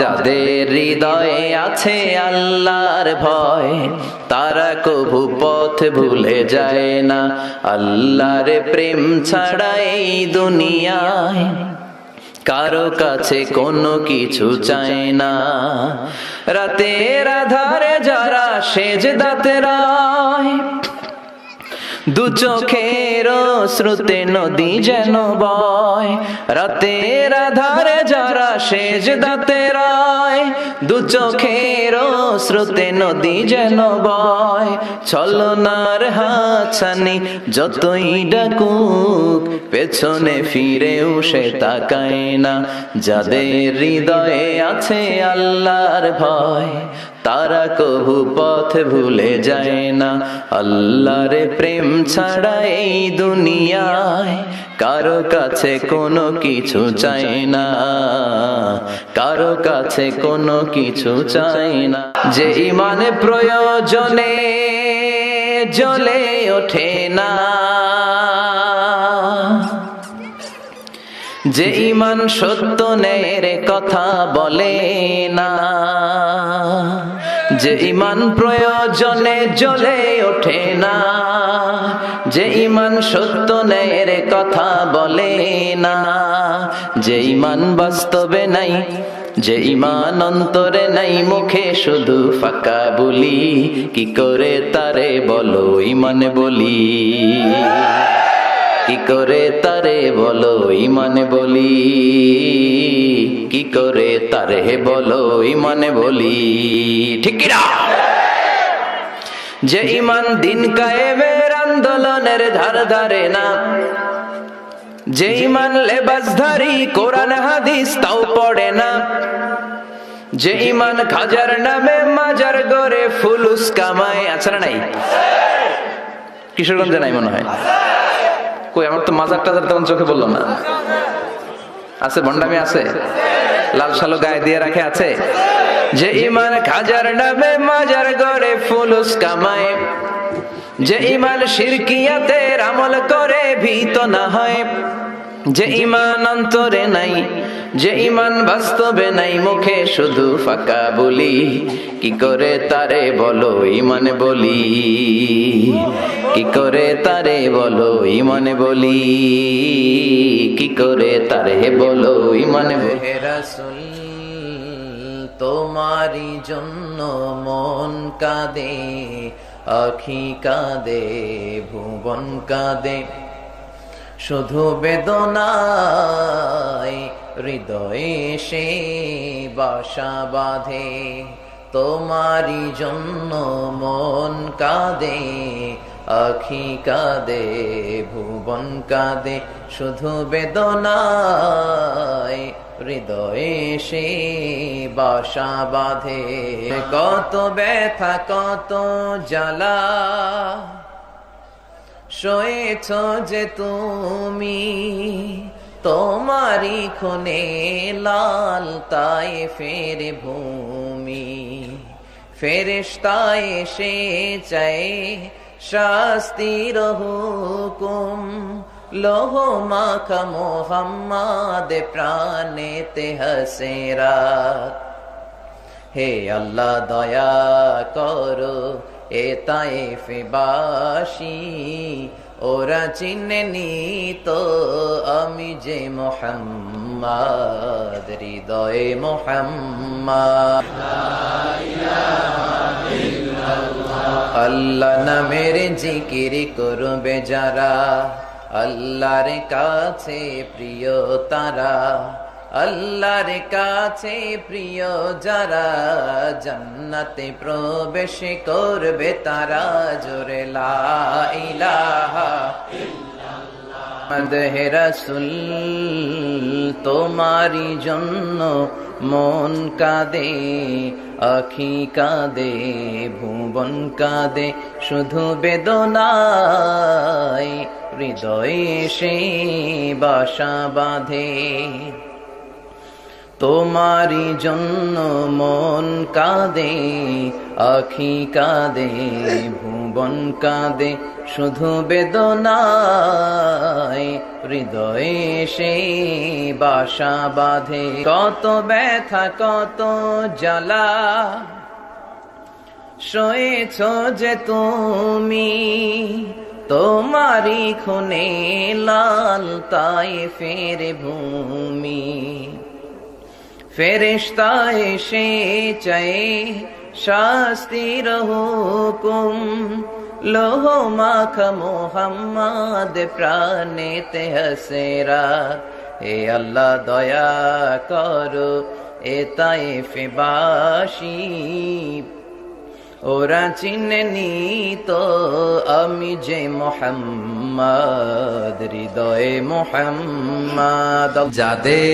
যাদের হৃদয়ে আছে আল্লাহর ভয়, তারা কভু পথ ভুলে যায় না। আল্লাহর প্রেম ছাড়া এই দুনিয়ায় কারো কাছে কোনো কিছু চায় না। রাতের আধারে যারা সেজদাতে রয়, দু চোখের শ্রুতে নদী যেন বয়। রাতের আধারে যারা সেজদাতে রয়, দু চোখের শ্রুতে নদী যেন বয়। ছলনার হাতছানি যতই ডাকুক, পেছনে ফিরেও সে তাকায় না। যাদের হৃদয়ে আছে আল্লাহর ভয়, তারা কভু পথ ভুলে যায় না। আল্লাহর প্রেম ছাড়া এই দুনিয়ায় কারো কাছে কোনো কিছু চায় না, কারো কাছে কোনো কিছু চায় না। যে ইমান প্রয়োজনে জ্বলে ওঠে না, যে ইমান সত্য ন্যায়ের কথা বলে না, যে ইমান প্রয়োজনে জ্বলে ওঠে না, যে ইমান সত্য ন্যায়ের কথা বলে না, যে ইমান বাস্তবে নাই, যে ইমান অন্তরে নাই, মুখে শুধু ফাঁকা বলি, কি করে তারে বলো ইমান বলি, কি করে তারে বলো ইমান বলি, কি করে তারে বলো ইমান বলি। ঠিক কি না? যে ইমান দিন কায়েমের আন্দোলনের ধার ধারে না, যে ইমান লেবাসধারী কোরআন হাদিস তাও পড়ে না, যে ইমান খাজার নামে মাজার গড়ে ফুলুস কামায়। আছে না নাই? কিশোরগঞ্জে নাই মনে হয়। কই, আমার তো মাজার টাজার তেমন চোখে বললো না। আছে, ভণ্ডামি আছে, লাল সালো গায়ে দিয়ে রাখে আছে। যে ইমান খাজার নামে মাজার গড়ে ফুলুস কামায়, যে ইমান শিরকিয়াতের আমল করে ভীত না হয়, যে ইমান অন্তরে নাই, যে ইমান বাস্তবে নাই, মুখে শুধু ফাঁকা বলি, কি করে তারে বলো ইমান বলি, কি করে তারে বলো ইমান বলি, কি করে তারে বলো ইমান বলি। রাসূল তোমারি জন্য মন কাঁদে, আখি কাঁদে, ভুবন কাঁদে, শুধু বেদনায় হৃদয়ে সে বাসা বাঁধে। তোমারি জন্য মন কাঁদে, আখি কাঁদে, ভুবন কাঁদে, শুধু বেদনায় হৃদয়ে সে বাসা বাঁধে। কত ব্যথা কত জ্বালা সয়েছ যে তুমি, তোমারি খুনে লাল তায়েফের ভূমি। ফেরেশতা এসে চায় শাস্তির হুকুম, লোহ মাখা মোহাম্মদ প্রাণেতে হাসেরাত। হে আল্লাহ দয়া করো এ তায়েফবাসী, ওরা চিনেনি তো আমি যে মুহাম্মদ, হৃদয়ে মুহাম্মদ। আল্লাহ নামের জিকির করবে যারা, আল্লাহর কাছে প্রিয় তারা, আল্লাহর কাছে প্রিয় যারা, জান্নাতে প্রবেশ করবে তারা। জোরে লা ইলাহা ইল্লাল্লাহ। মদহে রাসূল তোমারি জন্য মন কাঁদে, আখি কাঁদে, ভুবন কাঁদে, শুধু বেদনায় হৃদয়ে সে বাসা বাঁধে। তোমারি জন্য মন কাঁদে, আখি কাঁদে, ভুবন কাঁদে শুধু বেদনায়, হৃদয়ে সে বাসা বাঁধে। কত ব্যথা কত জ্বালা সয়েছ যে তুমি, তোমারি খুনে লাল তায়েফের ভূমি। ফেরেশতা এসে চায় শাস্তির হুকুম, লোহ মাখা মোহাম্মদ প্রাণেতে হাসেরা। হে আল্লাহ দয়া করো এ তায়েফবাসী, ওরা চিনেনি তো আমি যে মোহাম্মদ, হৃদয়ে মোহাম্মদ। যাদের